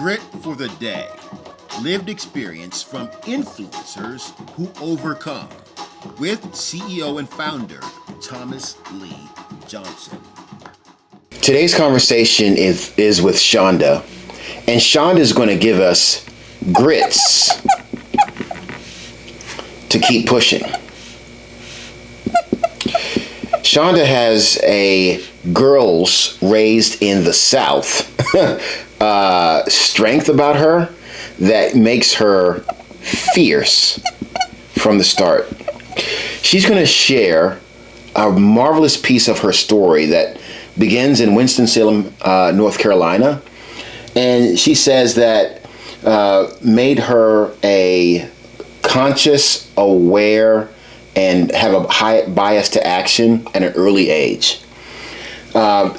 Grit for the Day. Lived experience from influencers who overcome. With CEO and founder Thomas Lee Johnson. Today's conversation is with Chanda. And Chanda is going to give us grits to keep pushing. Chanda has a girls raised in the South strength about her that makes her fierce from the start. She's going to share a marvelous piece of her story that begins in Winston-Salem, North Carolina. And she says that made her a conscious, aware, and have a high bias to action at an early age.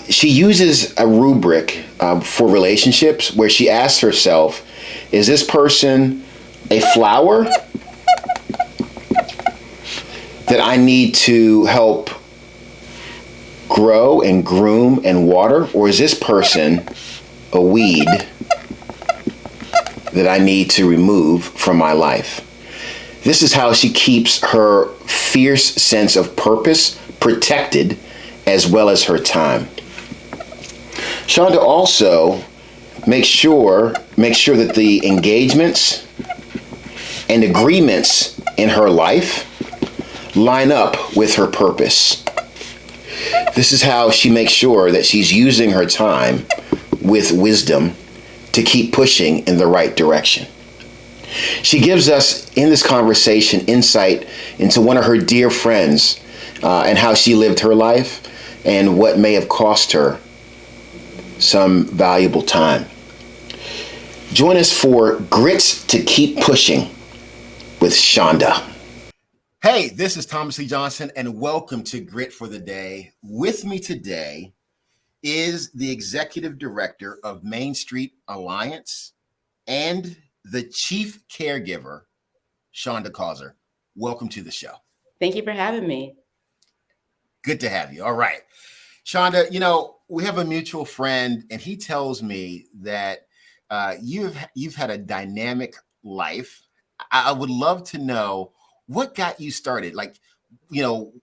She uses a rubric for relationships where she asks herself, is this person a flower that I need to help grow and groom and water? Or is this person a weed that I need to remove from my life? This is how she keeps her fierce sense of purpose protected, as well as her time. Chanda also makes sure that the engagements and agreements in her life line up with her purpose. This is how she makes sure that she's using her time with wisdom to keep pushing in the right direction. She gives us, in this conversation, insight into one of her dear friends and how she lived her life and what may have cost her some valuable time. Join us for Grits to Keep Pushing with Chanda. Hey, this is Thomas Lee Johnson, and welcome to Grit for the Day. With me today is the Executive Director of Main Street Alliance and the Chief Caregiver, Chanda Causer. Welcome to the show. Thank you for having me. Good to have you. All right. Chanda, we have a mutual friend, and he tells me that you've had a dynamic life. I would love to know what got you started,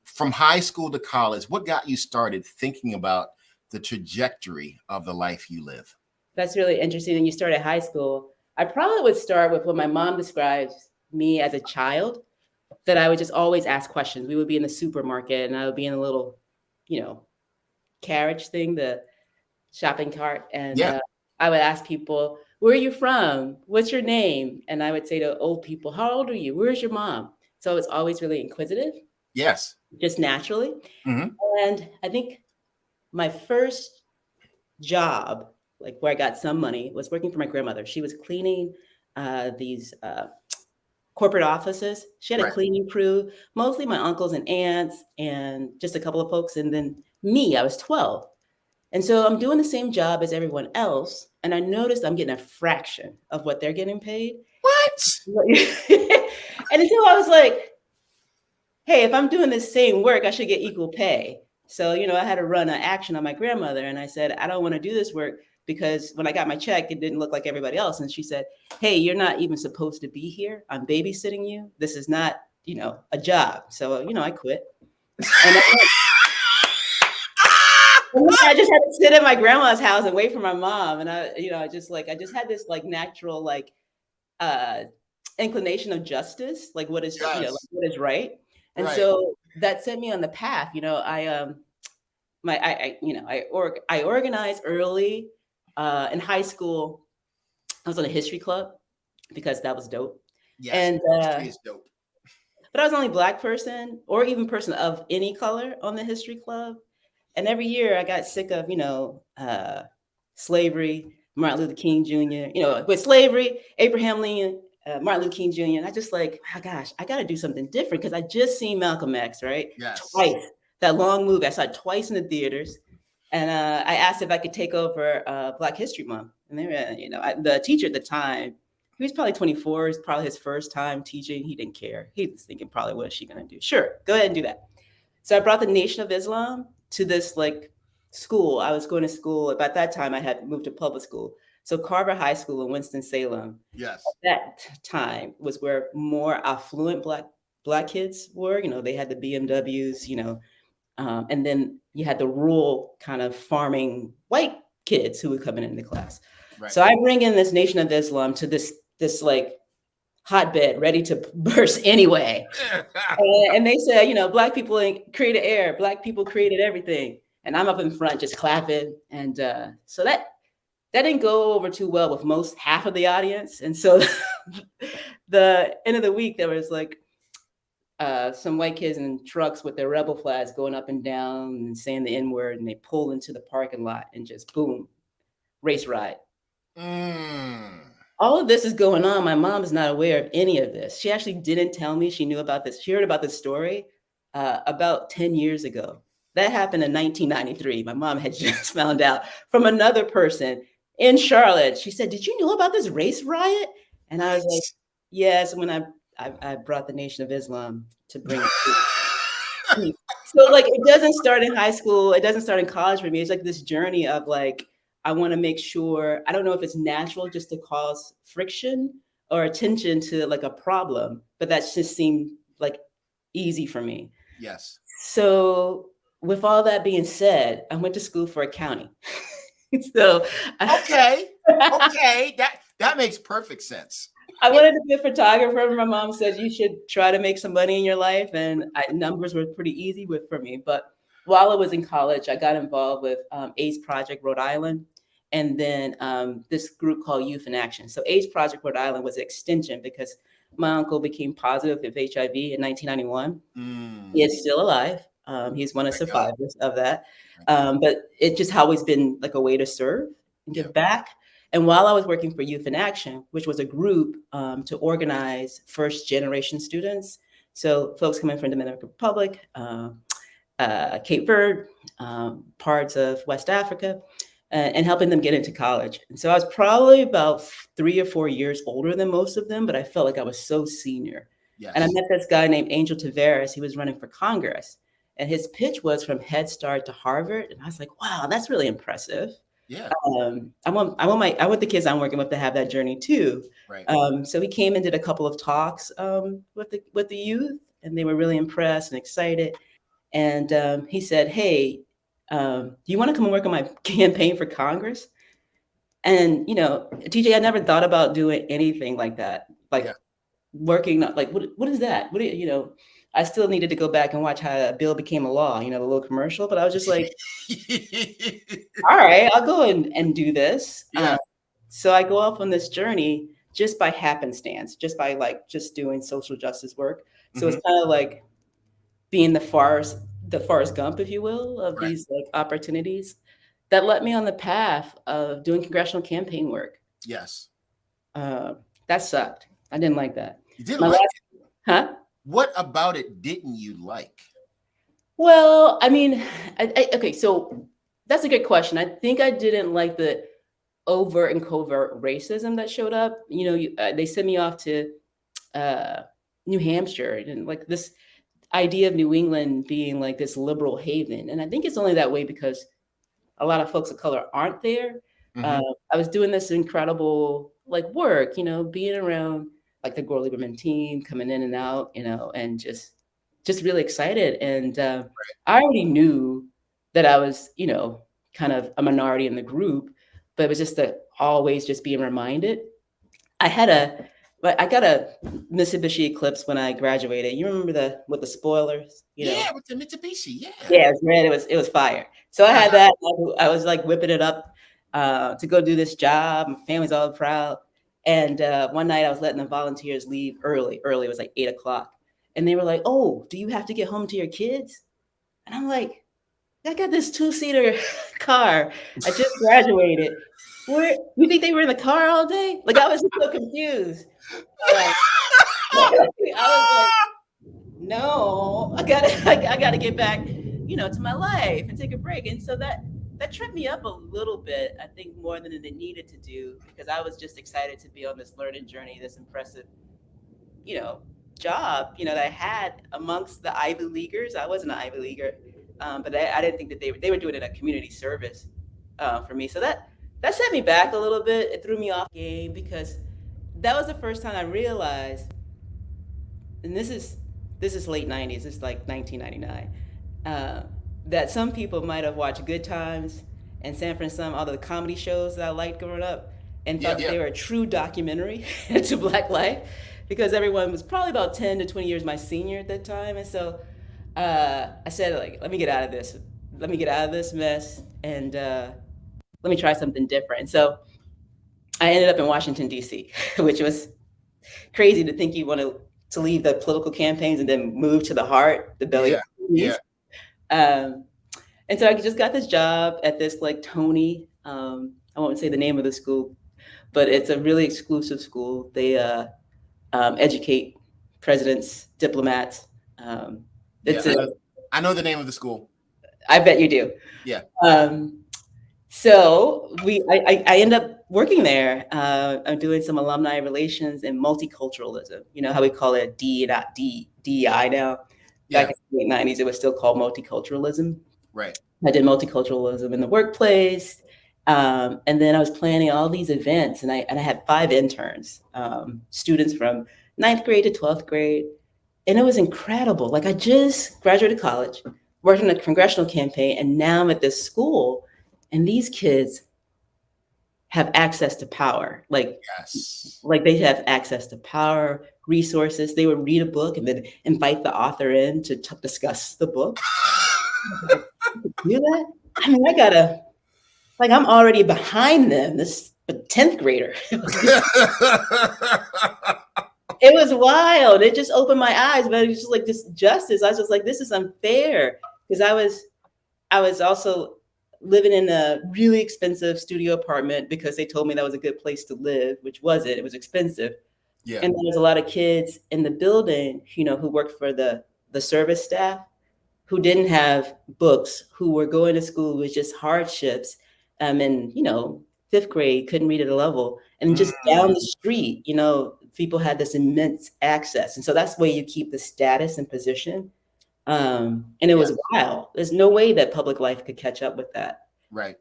from high school to college, what got you started thinking about the trajectory of the life you live? That's really interesting. And you start at high school. I probably would start with what my mom describes me as a child, that I would just always ask questions. We would be in the supermarket and I would be in a little, carriage thing, the shopping cart. And I would ask people, where are you from? What's your name? And I would say to old people, how old are you? Where's your mom? So it's always really inquisitive. Yes. Just naturally. Mm-hmm. And I think my first job, like where I got some money, was working for my grandmother. She was cleaning these corporate offices. She had a cleaning crew, mostly my uncles and aunts and just a couple of folks. And then me, I was 12. And so I'm doing the same job as everyone else. And I noticed I'm getting a fraction of what they're getting paid. What? And so I was like, hey, if I'm doing the same work, I should get equal pay. So, I had to run an action on my grandmother. And I said, I don't want to do this work because when I got my check, it didn't look like everybody else. And she said, hey, you're not even supposed to be here. I'm babysitting you. This is not, a job. So, I quit. And I just had to sit at my grandma's house and wait for my mom. And I just had this natural, inclination of justice, what is, what is right. And so that sent me on the path. I organized early in high school. I was on a history club because that was dope. Yes, and history is dope. But I was the only Black person or even person of any color on the history club. And every year I got sick of, slavery, Martin Luther King Jr., with slavery, Abraham Lincoln, Martin Luther King Jr. And I just I got to do something different because I just seen Malcolm X, right? Yes. Twice. That long movie. I saw it twice in the theaters. And I asked if I could take over Black History Month. And they were, the teacher at the time, he was probably 24. It's probably his first time teaching. He didn't care. He was thinking probably, what is she going to do? Sure, go ahead and do that. So I brought the Nation of Islam to this school. I was going to school. About that time, I had moved to public school. So Carver High School in Winston-Salem Yes. that time was where more affluent black kids were. They had the BMWs, and then you had the rural kind of farming white kids who were coming into class. Right. So I bring in this Nation of Islam to this like hotbed ready to burst anyway. And they said, black people created air, black people created everything. And I'm up in front just clapping. And so that didn't go over too well with most half of the audience. And so the end of the week, there was like some white kids in trucks with their rebel flags going up and down and saying the N word. And they pull into the parking lot and just boom, race riot. All of this is going on. My mom is not aware of any of this. She actually didn't tell me she knew about this. She heard about this story about 10 years ago. That happened in 1993. My mom had just found out from another person in Charlotte. She said, "Did you know about this race riot?" And I was like, "Yes." When I brought the Nation of Islam to bring it to. So like it doesn't start in high school. It doesn't start in college for me. It's like this journey of like, I want to make sure, I don't know if it's natural just to cause friction or attention to like a problem, but that just seemed like easy for me. Yes. So with all that being said, I went to school for accounting. So okay, that makes perfect sense. I wanted to be a photographer. My mom said you should try to make some money in your life, and numbers were pretty easy for me. But while I was in college, I got involved with AIDS Project Rhode Island, and then this group called Youth in Action. So AIDS Project Rhode Island was an extension because my uncle became positive with HIV in 1991. He is still alive. He's one of the survivors of that. But it just always been like a way to serve and give back. And while I was working for Youth in Action, which was a group to organize first generation students, so folks coming from Dominican Republic, Cape Verde, parts of West Africa, and helping them get into college. And so I was probably about 3 or 4 years older than most of them, but I felt like I was so senior. Yes. And I met this guy named Angel Tavares. He was running for Congress. And his pitch was from Head Start to Harvard. And I was like, wow, that's really impressive. Yeah. I want the kids I'm working with to have that journey too. Right. So he came and did a couple of talks with the youth, and they were really impressed and excited. And he said, "Hey, do you want to come and work on my campaign for Congress?" And TJ, I never thought about doing anything like that, like working. Like, what is that? What I still needed to go back and watch how a bill became a law, the little commercial. But I was just like, all right, I'll go and do this. Yeah. So I go off on this journey just by happenstance, just by just doing social justice work. So it's kind of like being the Forrest Gump, if you will, of these opportunities that led me on the path of doing congressional campaign work. Yes. That sucked. I didn't like that. You didn't like it? Huh? What about it didn't you like? Well, I mean, okay, so that's a good question. I think I didn't like the overt and covert racism that showed up. They sent me off to New Hampshire, and like this idea of New England being like this liberal haven. And I think it's only that way because a lot of folks of color aren't there. I was doing this incredible work, being around like the Gore Lieberman team, coming in and out, and just really excited. And I already knew that I was, kind of a minority in the group, but it was just always just being reminded. I got a Mitsubishi Eclipse when I graduated. You remember with the spoilers? Yeah, with the Mitsubishi. Yeah. Yeah, it was red. It was fire. So I had that. I was like whipping it up to go do this job. My family's all proud. And one night I was letting the volunteers leave early. It was like 8:00. And they were like, "Oh, do you have to get home to your kids?" And I'm like, "I got this 2-seater car. I just graduated. You think they were in the car all day?" Like I was so confused. I was like, "No, I gotta get back, to my life and take a break." And so that tripped me up a little bit, I think more than it needed to do, because I was just excited to be on this learning journey, this impressive, job, that I had amongst the Ivy Leaguers. I wasn't an Ivy Leaguer, but I didn't think that they were doing it a community service for me. So that set me back a little bit. It threw me off game because that was the first time I realized, and this is late '90s. It's like 1999. Uh, that some people might have watched Good Times and Sanford and Son, all the comedy shows that I liked growing up, and Yeah. thought that they were a true documentary to Black life, because everyone was probably about 10 to 20 years my senior at that time, and so I said, like, let me get out of this. Let me get out of this mess, and let me try something different. And so I ended up in Washington D.C., which was crazy to think you want to leave the political campaigns and then move to the heart, the belly of Yeah. the Yeah. um, and so I just got this job at this like Tony. I won't say the name of the school, but it's a really exclusive school. They educate presidents, diplomats. Yeah. It's a, I know the name of the school. I bet you do. Yeah. So I end up working there. I'm doing some alumni relations and multiculturalism. You know how we call it DEI now. Yeah. Back in the late '90s, it was still called multiculturalism. Right. I did multiculturalism in the workplace, and then I was planning all these events, and I had 5 interns, students from 9th grade to 12th grade, and it was incredible. Like, I just graduated college, worked in a congressional campaign, and now I'm at this school, and these kids have access to power. Yes. Like they have access to power, resources. They would read a book and then invite the author in to discuss the book. Do that? I mean, I'm already behind them. This 10th grader. It was wild. It just opened my eyes, but it was just like this justice. I was just like, this is unfair. Because I was also living in a really expensive studio apartment because they told me that was a good place to live, which wasn't. It was expensive. Yeah. And there was a lot of kids in the building, who worked for the service staff, who didn't have books, who were going to school with just hardships. And 5th grade, couldn't read at a level. And just down the street, people had this immense access. And so that's where you keep the status and position. And it was wild. There's no way that public life could catch up with that. Right.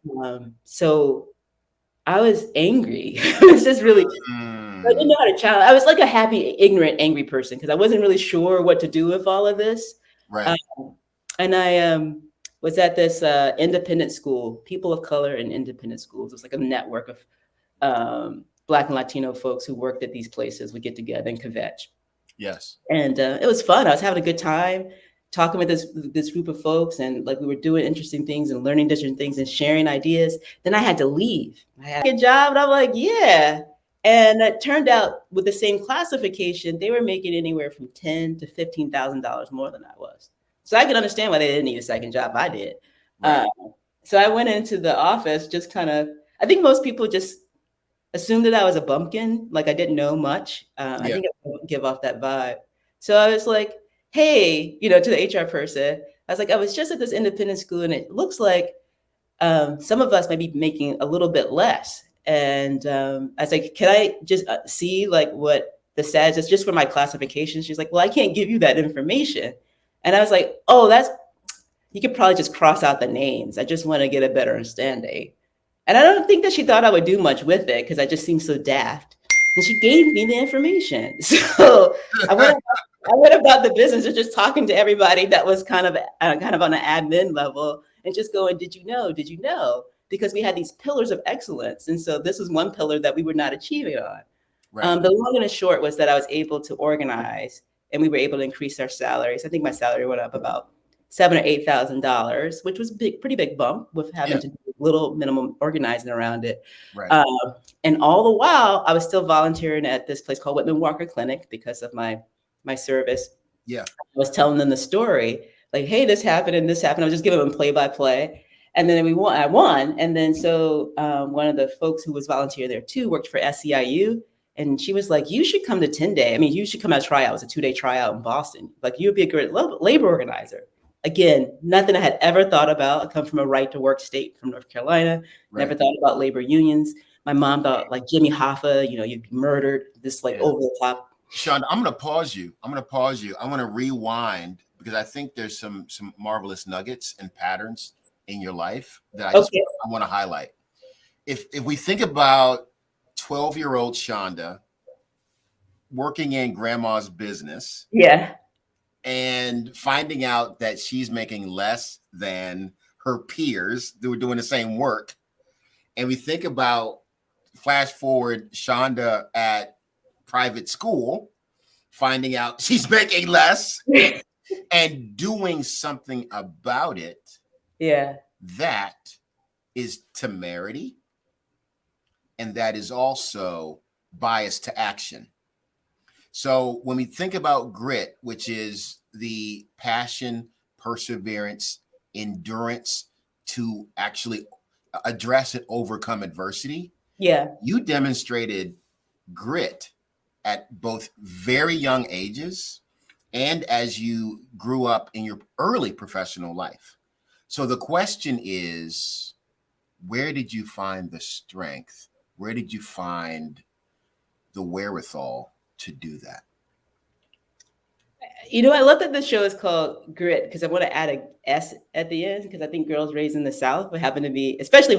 So I was angry. It was just really, I didn't know how to challenge. I was like a happy, ignorant, angry person because I wasn't really sure what to do with all of this. Right. And I was at this independent school, people of color in independent schools. It was like a network of Black and Latino folks who worked at these places. We get together and kvetch. Yes. And it was fun. I was having a good time talking with this group of folks, and like we were doing interesting things and learning different things and sharing ideas. Then I had to leave. I had a job, and I'm like, yeah. And it turned out with the same classification, they were making anywhere from $10,000 to $15,000 more than I was. So I could understand why they didn't need a second job. I did. Right. So I went into the office just kind of, I think most people just assumed that I was a bumpkin, like I didn't know much. I think I give off that vibe. So I was like, hey, to the HR person, I was like, I was just at this independent school and it looks like some of us may be making a little bit less. And I was like, can I just see like what the status is just for my classification? She's like, well, I can't give you that information. And I was like, oh, you could probably just cross out the names. I just want to get a better understanding. And I don't think that she thought I would do much with it because I just seemed so daft. And she gave me the information. So I went about the business of just talking to everybody that was kind of on an admin level and just going, did you know? Did you know? Because we had these pillars of excellence. And so this was one pillar that we were not achieving on. Right. The long and the short was that I was able to organize and we were able to increase our salaries. I think my salary went up about $7,000 or $8,000, which was pretty big bump with having to do little minimum organizing around it. Right. And all the while, I was still volunteering at this place called Whitman Walker Clinic because of my service. Yeah. I was telling them the story, like, hey, this happened and this happened. I was just giving them play by play. And then I won. And then so one of the folks who was volunteering there too worked for SEIU. And she was like, you should come to 10-day. I mean, you should come out tryout. It was a 2-day tryout in Boston. Like, you'd be a great labor organizer. Again, nothing I had ever thought about. I come from a right to work state from North Carolina. Right. Never thought about labor unions. My mom thought like Jimmy Hoffa, you'd be murdered. This like over the top. Chanda, I'm going to pause you. I want to rewind because I think there's some marvelous nuggets and patterns in your life that I want to highlight. if we think about 12-year-old Chanda working in grandma's business, Yeah. and finding out that she's making less than her peers who were doing the same work, and we think about flash forward Chanda at private school, finding out she's making less and doing something about it, Yeah. that is temerity, and that is also bias to action. So when we think about grit, which is the passion, perseverance, endurance to actually address and overcome adversity, Yeah. you demonstrated grit at both very young ages and as you grew up in your early professional life. So the question is, where did you find the strength? Where did you find the wherewithal to do that? You know, I love that the show is called Grit because I want to add a S at the end because I think girls raised in the South would happen to be, especially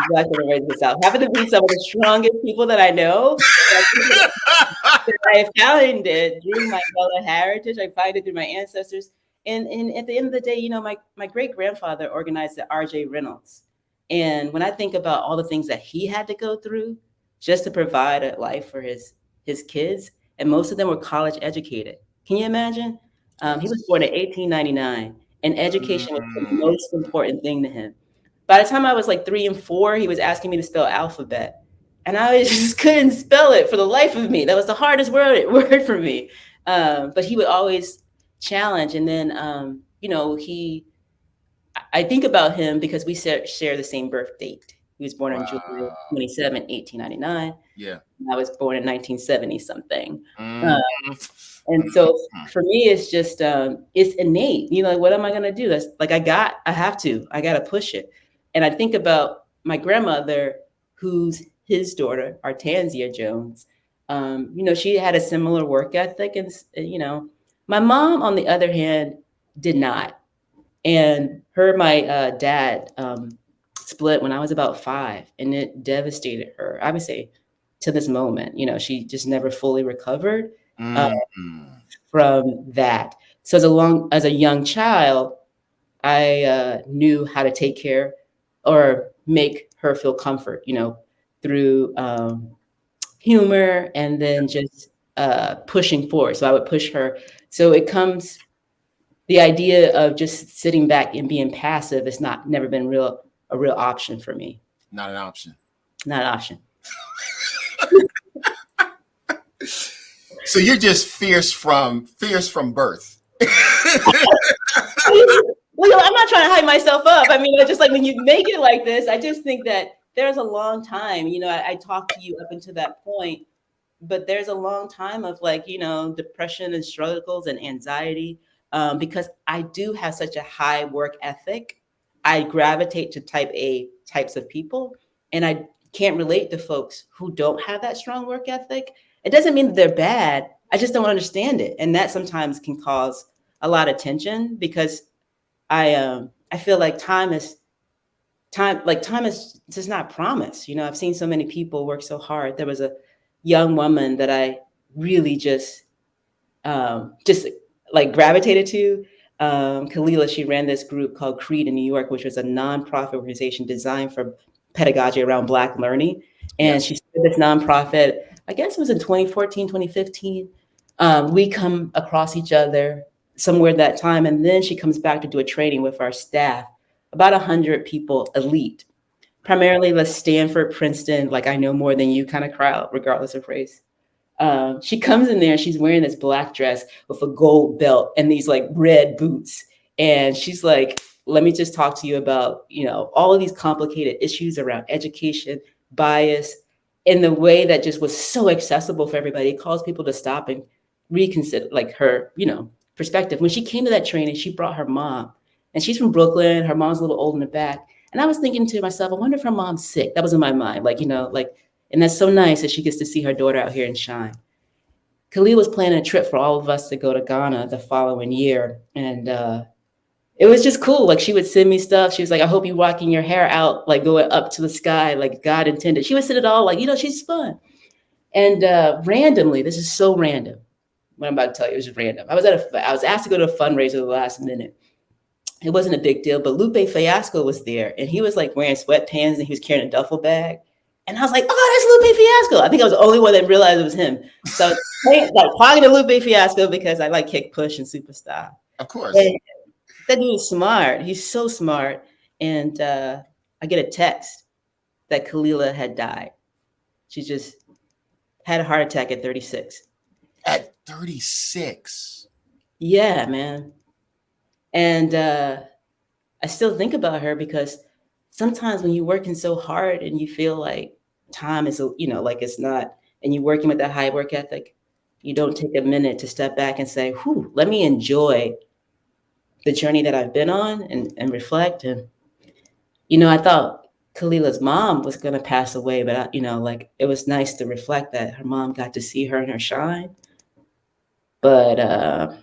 Black women raised in the South, happen to be some of the strongest people that I know. I found it through my Gullah heritage. I find it through my ancestors. And at the end of the day, you know, my great grandfather organized the R.J. Reynolds. And when I think about all the things that he had to go through just to provide a life for his kids, and most of them were college educated. Can you imagine? He was born in 1899, and education was the most important thing to him. By the time I was like 3 and 4, he was asking me to spell alphabet. And I just couldn't spell it for the life of me. That was the hardest word for me. But he would always challenge. And then, you know, I think about him because we share the same birth date. He was born on July 27, 1899. Yeah. I was born in 1970 something. And so for me, it's just, it's innate. You know, like, what am I going to do? That's like, I got to push it. And I think about my grandmother, who's his daughter, Artanzia Jones. You know, she had a similar work ethic. And, you know, my mom, on the other hand, did not. And her and my dad split when I was about 5, and it devastated her. I would say to this moment, you know, she just never fully recovered from that. So as a young child, I knew how to take care or make her feel comfort, you know, through humor and then just pushing forward. So I would push her. So it comes, the idea of just sitting back and being passive has never been a real option for me. Not an option. Not an option. So you're just fierce from birth. Well, I'm not trying to hype myself up. I mean, just like when you make it like this, I just think that there's a long time, you know, I talked to you up until that point, but there's a long time of, like, you know, depression and struggles and anxiety, because I do have such a high work ethic. I gravitate to type A types of people, and I can't relate to folks who don't have that strong work ethic. It doesn't mean that they're bad. I just don't understand it. And that sometimes can cause a lot of tension because I feel like time is just not promised. You know, I've seen so many people work so hard. There was a young woman that I really just like gravitated to. Kalila, she ran this group called Creed in New York, which was a nonprofit organization designed for pedagogy around Black learning. And she started this nonprofit, I guess it was in 2014, 2015. We come across each other somewhere that time. And then she comes back to do a training with our staff, about 100 people, elite, primarily the Stanford, Princeton, like I know more than you kind of crowd, regardless of race. She comes in there and she's wearing this black dress with a gold belt and these like red boots. And she's like, let me just talk to you about, you know, all of these complicated issues around education, bias, in the way that just was so accessible for everybody. It calls people to stop and reconsider, like, her, you know, perspective. When she came to that training, she brought her mom, and she's from Brooklyn. Her mom's a little old in the back. And I was thinking to myself, I wonder if her mom's sick. That was in my mind. Like, you know, like, and that's so nice that she gets to see her daughter out here and shine. Khalil was planning a trip for all of us to go to Ghana the following year. And it was just cool. Like she would send me stuff. She was like, I hope you rocking your hair out, like going up to the sky, like God intended. She would send it all like, she's fun. And randomly, this is so random. What I'm about to tell you is random. I was asked to go to a fundraiser the last minute. It wasn't a big deal, but Lupe Fiasco was there, and he was like wearing sweatpants and he was carrying a duffel bag. And I was like, oh, that's Lupe Fiasco. I think I was the only one that realized it was him. So I was like talking to Lupe Fiasco because I like Kick Push and Superstar. Of course. And that dude is smart. He's so smart. And I get a text that Kalila had died. She just had a heart attack at 36. At 36. Yeah, man. And I still think about her because sometimes when you're working so hard and you feel like time is, like it's not, and you're working with that high work ethic, you don't take a minute to step back and say, whew, let me enjoy the journey that I've been on and reflect. And, I thought Kalila's mom was going to pass away, but, like it was nice to reflect that her mom got to see her in her shine. But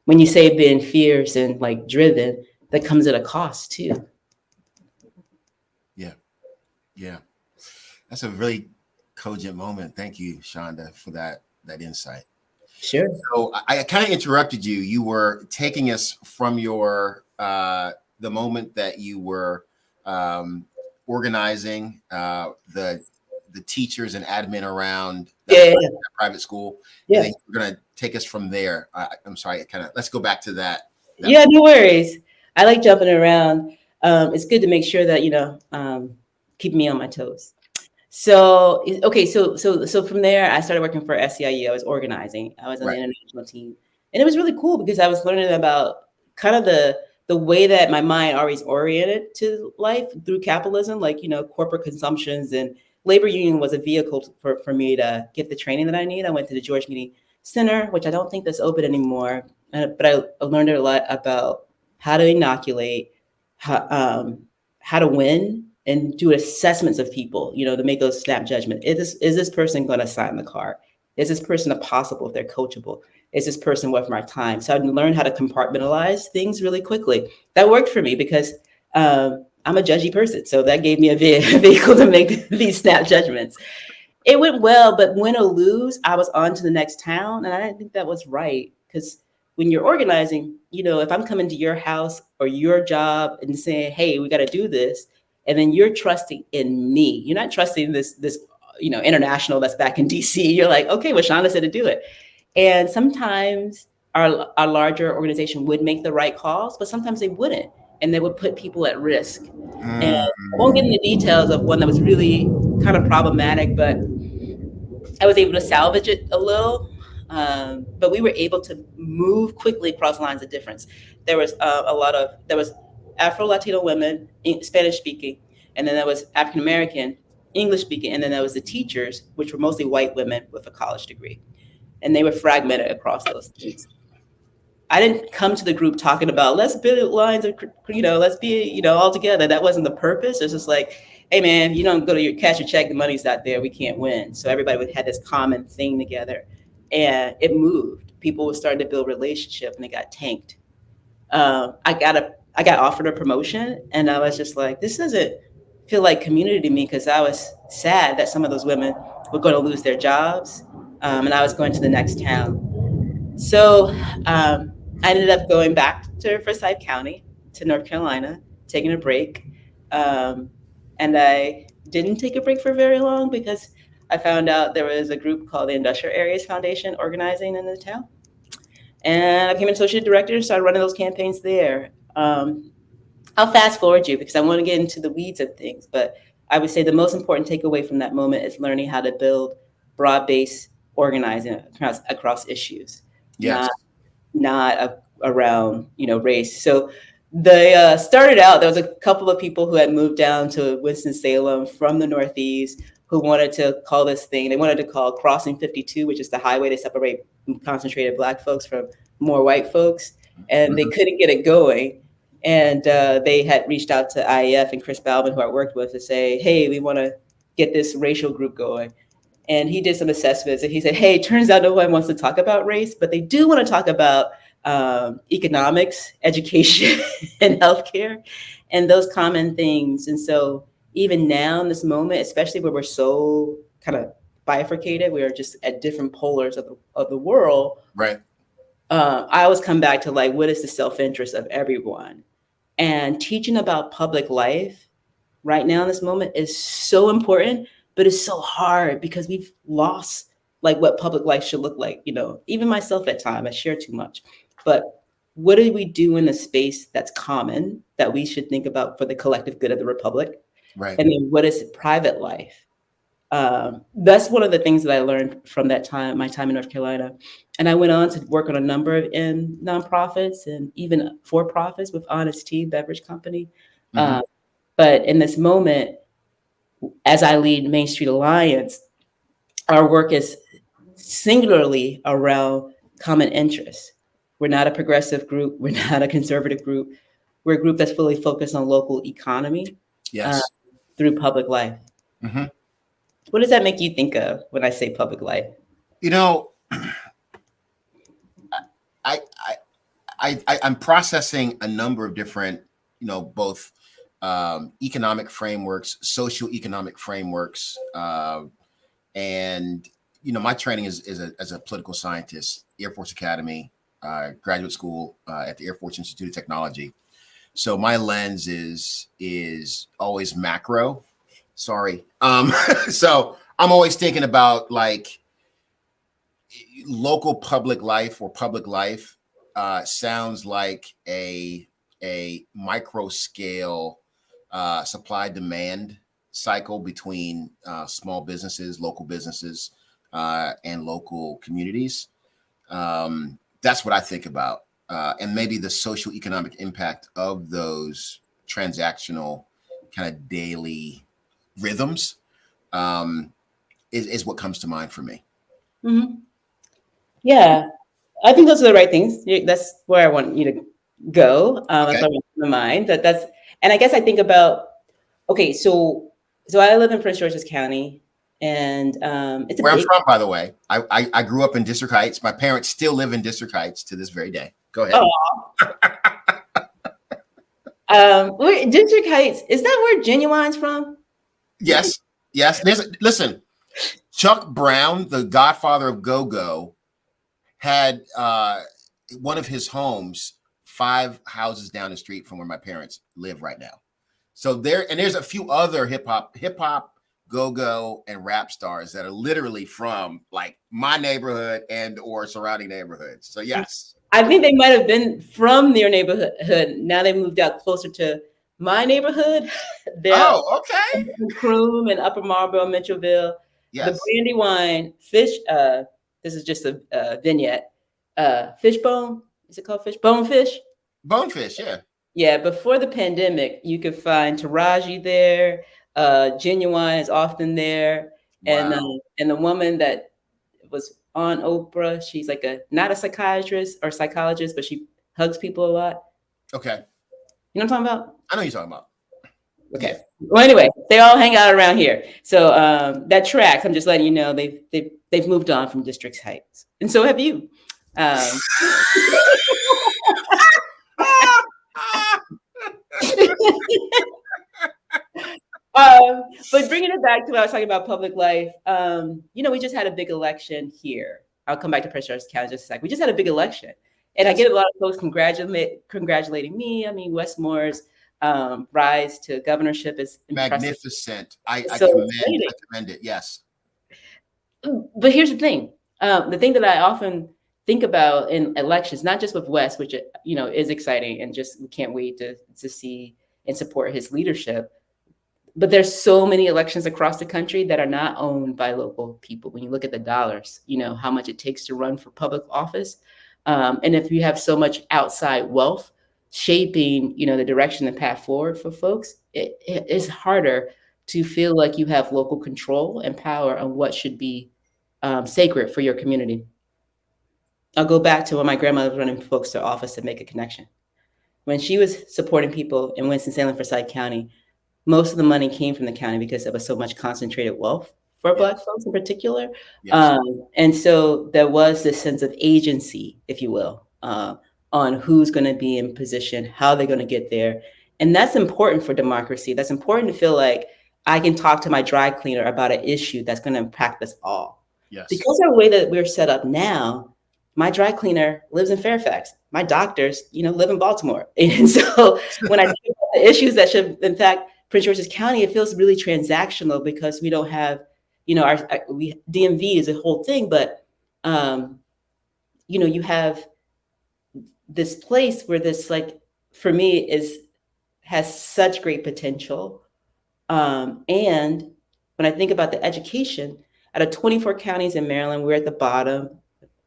when you say being fierce and like driven, that comes at a cost too. Yeah. That's a really cogent moment. Thank you, Chanda, for that insight. Sure. So I kind of interrupted you. You were taking us from your the moment that you were organizing the teachers and admin around that private school. Yeah. And then you're going to take us from there. I'm sorry. Let's go back to that. Yeah, no worries. I like jumping around. It's good to make sure that, keep me on my toes. So, okay. So from there, I started working for SEIU. I was organizing. I was on the international team. And it was really cool because I was learning about kind of the way that my mind always oriented to life through capitalism, like, corporate consumptions, and labor union was a vehicle for me to get the training that I need. I went to the George Meany Center, which I don't think that's open anymore. But I learned a lot about how to inoculate, how to win, and do assessments of people, to make those snap judgments. Is this person going to sign the card? Is this person possible if they're coachable? Is this person worth my time? So I learned how to compartmentalize things really quickly. That worked for me because I'm a judgy person. So that gave me a vehicle to make these snap judgments. It went well, but win or lose, I was on to the next town. And I didn't think that was right because when you're organizing, if I'm coming to your house or your job and saying, hey, we got to do this, and then you're trusting in me, you're not trusting this international that's back in DC. You're like, okay, well, Chanda said to do it. And sometimes our larger organization would make the right calls, but sometimes they wouldn't. And they would put people at risk. And I won't get into details of one that was really kind of problematic, but I was able to salvage it a little. But we were able to move quickly across lines of difference. There was there was Afro-Latino women, Spanish speaking, and then there was African-American, English speaking, and then there was the teachers, which were mostly white women with a college degree. And they were fragmented across those things. I didn't come to the group talking about, let's build lines of, let's be, all together. That wasn't the purpose. It's just like, hey man, you don't go to cash your check, the money's not there, we can't win. So everybody had this common thing together, and it moved. People were starting to build relationship, and they got tanked. I got offered a promotion, and I was just like, this doesn't feel like community to me, because I was sad that some of those women were going to lose their jobs, and I was going to the next town. So I ended up going back to Forsyth County, to North Carolina, taking a break. And I didn't take a break for very long because I found out there was a group called the Industrial Areas Foundation organizing in the town. And I became an associate director and started running those campaigns there. I'll fast forward you because I want to get into the weeds of things, but I would say the most important takeaway from that moment is learning how to build broad-based organizing across issues, yes. not around race. So they started out. There was a couple of people who had moved down to Winston-Salem from the Northeast who wanted to call this thing. They wanted to call Crossing 52, which is the highway to separate concentrated Black folks from more white folks, and they couldn't get it going. And they had reached out to IEF and Chris Balvin, who I worked with, to say, hey, we want to get this racial group going. And he did some assessments, and he said, hey, turns out no one wants to talk about race, but they do want to talk about economics, education, and healthcare, and those common things. And so even now in this moment, especially where we're so kind of bifurcated, we are just at different polars of the world. Right. I always come back to like, what is the self-interest of everyone? And teaching about public life right now in this moment is so important, but it's so hard because we've lost like what public life should look like. You know, even myself at times, I share too much. But what do we do in a space that's common that we should think about for the collective good of the republic? Right. And then what is private life? That's one of the things that I learned from that time, my time in North Carolina. And I went on to work on a number of nonprofits and even for-profits with Honest Tea Beverage Company. Mhm. But in this moment, as I lead Main Street Alliance, our work is singularly around common interests. We're not a progressive group. We're not a conservative group. We're a group that's fully focused on local economy Yes. through public life. hmm What does that make you think of when I say public life? You know, I, I'm processing a number of different, both economic frameworks, socio-economic frameworks, and my training is as a political scientist, Air Force Academy, graduate school at the Air Force Institute of Technology. So my lens is always macro. Sorry. So I'm always thinking about like local public life or public life sounds like a micro scale supply demand cycle between small businesses, local businesses, and local communities. That's what I think about. And maybe the social economic impact of those transactional kind of daily rhythms is what comes to mind for me. Mm-hmm. Yeah, I think those are the right things. That's where I want you to go. That's Okay. what in my mind. And I guess I think about, okay, so I live in Prince George's County, and it's a Where I'm big. from, by the way, I grew up in District Heights. My parents still live in District Heights to this very day. Go ahead. District Heights, is that where Genuine's from? Yes. Listen, Chuck Brown, the godfather of go-go, had one of his homes 5 houses down the street from where my parents live right now. So there's a few other hip hop, go-go, and rap stars that are literally from like my neighborhood and or surrounding neighborhoods. So yes. I think they might have been from their neighborhood. Now they moved out closer to my neighborhood. Okay. Croom and Upper Marlboro, Mitchellville. Yes. The Brandywine fish. This is just a vignette. Fishbone. Is it called fish? Bonefish. Bonefish. Yeah. Yeah. Before the pandemic, you could find Taraji there. Genuine is often there, Wow. and the woman that was on Oprah, she's like not a psychiatrist or psychologist, but she hugs people a lot. Okay. You know what I'm talking about? I know you're talking about. Okay. Yeah. Well, anyway, they all hang out around here. So that tracks. I'm just letting you know they've moved on from District Heights, and so have you. But bringing it back to what I was talking about public life, we just had a big election here. I'll come back to Prince George's County just a sec. We just had a big election, and I get a lot of folks congratulating me. I mean, Westmore's rise to governorship is impressive. Magnificent. I commend it. Yes. But here's the thing that I often think about in elections, not just with West, which is exciting, and just we can't wait to see and support his leadership. But there's so many elections across the country that are not owned by local people. When you look at the dollars, how much it takes to run for public office. And if you have so much outside wealth shaping, the direction and path forward for folks, it is harder to feel like you have local control and power on what should be sacred for your community. I'll go back to when my grandmother was running folks to office to make a connection. When she was supporting people in Winston-Salem, Forsyth County, most of the money came from the county because there was so much concentrated wealth for Black folks in particular. Yes. And so there was this sense of agency, if you will, on who's going to be in position, how they're going to get there. And that's important for democracy. That's important to feel like I can talk to my dry cleaner about an issue that's going to impact us all. Yes. Because of the way that we're set up now, my dry cleaner lives in Fairfax. My doctors, live in Baltimore. And so when I think about the issues that should impact Prince George's County, it feels really transactional because we don't have, DMV is a whole thing, but you have this place where this, like, for me, has such great potential. And when I think about the education, out of 24 counties in Maryland, we're at the bottom.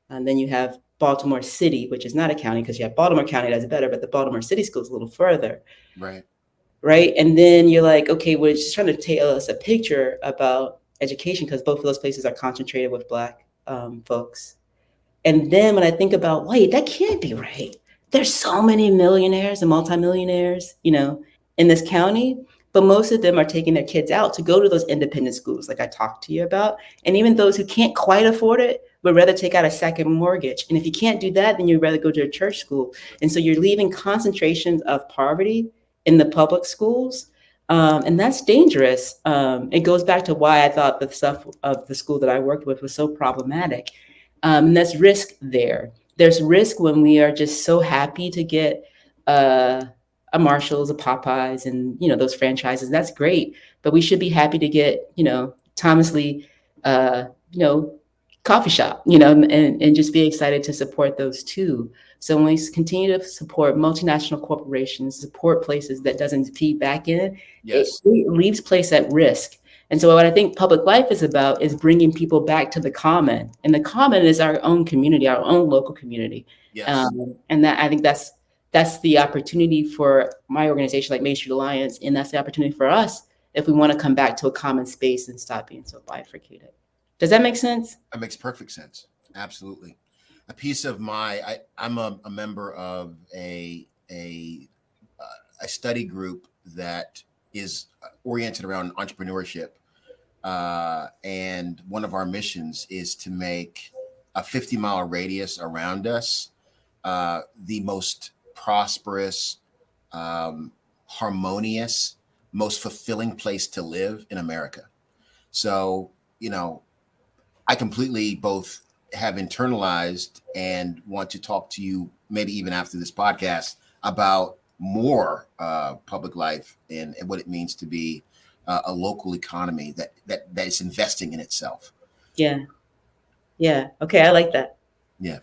And then you have Baltimore City, which is not a county because you have Baltimore County that's better, but the Baltimore City School is a little further. Right. Right. And then you're like, okay, we're just trying to tell us a picture about education because both of those places are concentrated with Black folks. And then when I think about, wait, that can't be right. There's so many millionaires and multimillionaires, in this county, but most of them are taking their kids out to go to those independent schools like I talked to you about. And even those who can't quite afford it would rather take out a second mortgage. And if you can't do that, then you'd rather go to a church school. And so you're leaving concentrations of poverty in the public schools. And that's dangerous. It goes back to why I thought the stuff of the school that I worked with was so problematic. And there's risk there. There's risk when we are just so happy to get a Marshalls, a Popeyes, and those franchises. That's great, but we should be happy to get Thomas Lee, coffee shop, and just be excited to support those too. So when we continue to support multinational corporations, support places that doesn't feed back in, Yes. it leaves place at risk. And so what I think public life is about is bringing people back to the common. And the common is our own community, our own local community. Yes. And that I think that's the opportunity for my organization, like Main Street Alliance. And that's the opportunity for us if we want to come back to a common space and stop being so bifurcated. Does that make sense? That makes perfect sense. Absolutely. A piece of I'm a member of a study group that is oriented around entrepreneurship. And one of our missions is to make a 50-mile radius around us the most prosperous, harmonious, most fulfilling place to live in America. So, I completely both have internalized and want to talk to you maybe even after this podcast about more public life and what it means to be a local economy that is investing in itself. Yeah. Okay, I like that. Yeah.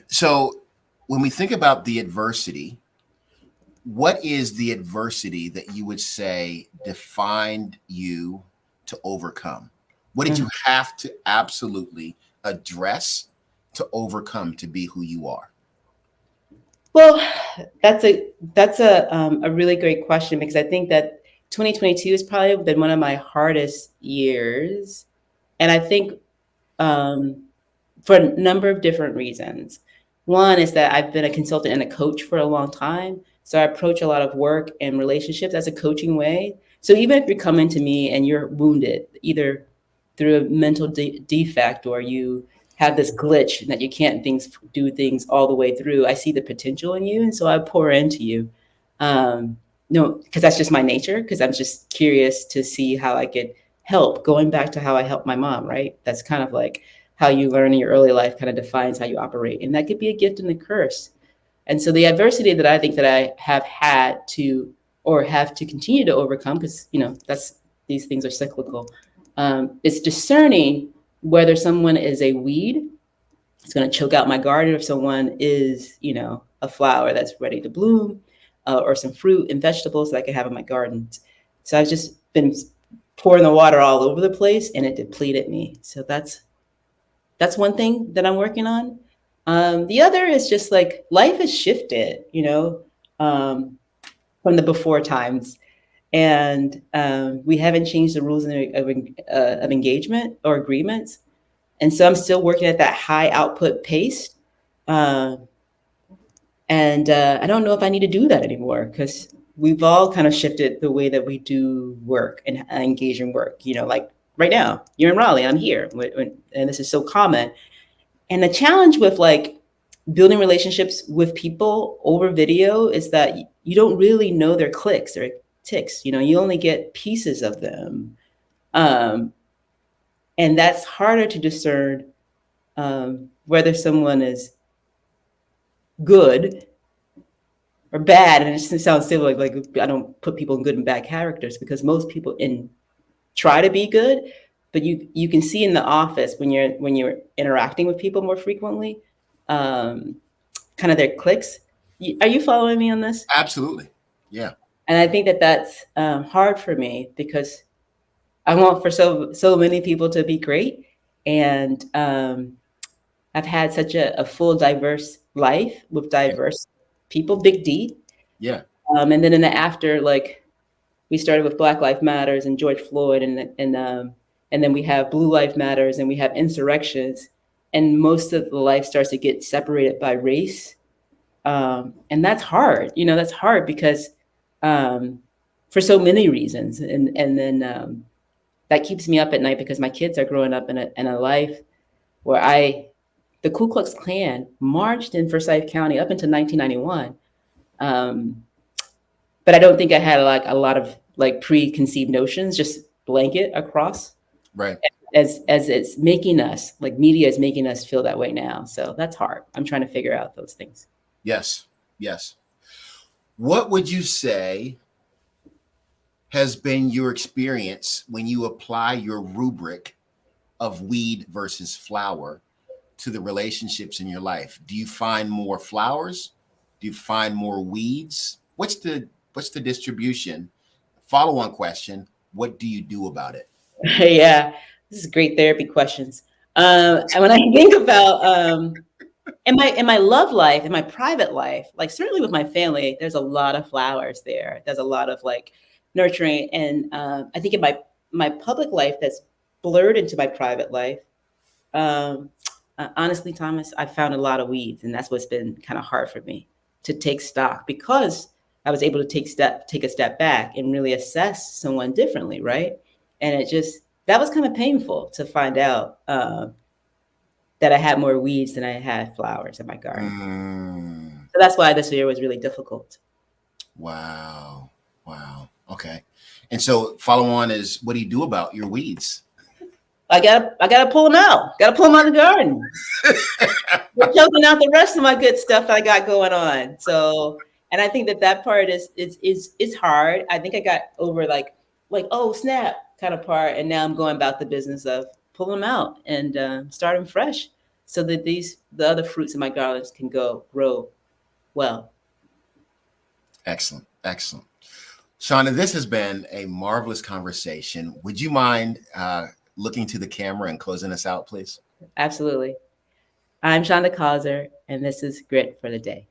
So when we think about the adversity, what is the adversity that you would say defined you to overcome? What did you have to absolutely address to overcome to be who you are? Well, that's a really great question because I think that 2022 has probably been one of my hardest years, and I think for a number of different reasons. One is that I've been a consultant and a coach for a long time, so I approach a lot of work and relationships as a coaching way. So even if you're coming to me and you're wounded, either through a mental defect or you have this glitch that you can't do things all the way through, I see the potential in you, and so I pour into you. Because that's just my nature. Because I'm just curious to see how I could help. Going back to how I helped my mom, right? That's kind of like how you learn in your early life kind of defines how you operate, and that could be a gift and a curse. And so the adversity that I think that I have had to or have to continue to overcome, because these things are cyclical. It's discerning whether someone is a weed, it's going to choke out my garden, if someone is, a flower that's ready to bloom, or some fruit and vegetables that I can have in my garden. So I've just been pouring the water all over the place, and it depleted me. So that's one thing that I'm working on. The other is just like life has shifted, from the before times. And we haven't changed the rules of engagement or agreements. And so I'm still working at that high output pace. And I don't know if I need to do that anymore because we've all kind of shifted the way that we do work and engage in work. Like right now, you're in Raleigh, I'm here, and this is so common. And the challenge with like building relationships with people over video is that you don't really know their clicks or ticks. You only get pieces of them. And that's harder to discern whether someone is good or bad. And it just sounds silly, like I don't put people in good and bad characters, because most people try to be good, but you can see in the office when you're interacting with people more frequently, kind of their clicks. Are you following me on this? Absolutely. Yeah. And I think that that's hard for me, because I want for so many people to be great, and I've had such a full, diverse life with diverse people, big D. Yeah. And then in the after, like, we started with Black Lives Matters and George Floyd, and then we have Blue Lives Matters, and we have insurrections, and most of the life starts to get separated by race, and that's hard. That's hard because for so many reasons, and then that keeps me up at night, because my kids are growing up in a life where the Ku Klux Klan marched in Forsyth County up until 1991. But I don't think I had a lot of like preconceived notions, just blanket across. Right. As it's making us, like, media is making us feel that way now. So that's hard. I'm trying to figure out those things. Yes. Yes. What would you say has been your experience when you apply your rubric of weed versus flower to the relationships in your life? Do you find more flowers? Do you find more weeds? What's the distribution? Follow-on question: what do you do about it? Yeah, this is great therapy questions. And when I think about in my love life, in my private life, like, certainly with my family, there's a lot of flowers there. There's a lot of like nurturing, and I think in my public life, that's blurred into my private life. Honestly, Thomas, I found a lot of weeds, and that's what's been kind of hard for me to take stock, because I was able to take a step back and really assess someone differently, right? And that was kind of painful to find out that I had more weeds than I had flowers in my garden. So that's why this year was really difficult. Wow. Okay. And so follow on is, what do you do about your weeds? I gotta pull them out. Gotta pull them out of the garden. We're choking out the rest of my good stuff that I got going on. So, and I think that part is hard. I think I got over like oh snap kind of part, and now I'm going about the business of pulling them out and starting fresh, so that the other fruits in my gardens can grow well. Excellent. Chanda, this has been a marvelous conversation. Would you mind looking to the camera and closing us out, please? Absolutely. I'm Chanda Causer, and this is Grit for the Day.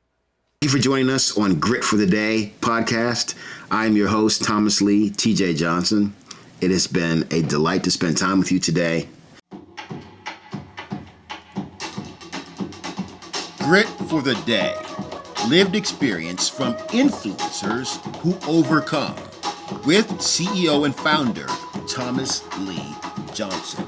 Thank you for joining us on Grit for the Day podcast. I'm your host, Thomas Lee, TJ Johnson. It has been a delight to spend time with you today. Grit for the Day. Lived experience from influencers who overcome, with CEO and founder Thomas Lee Johnson.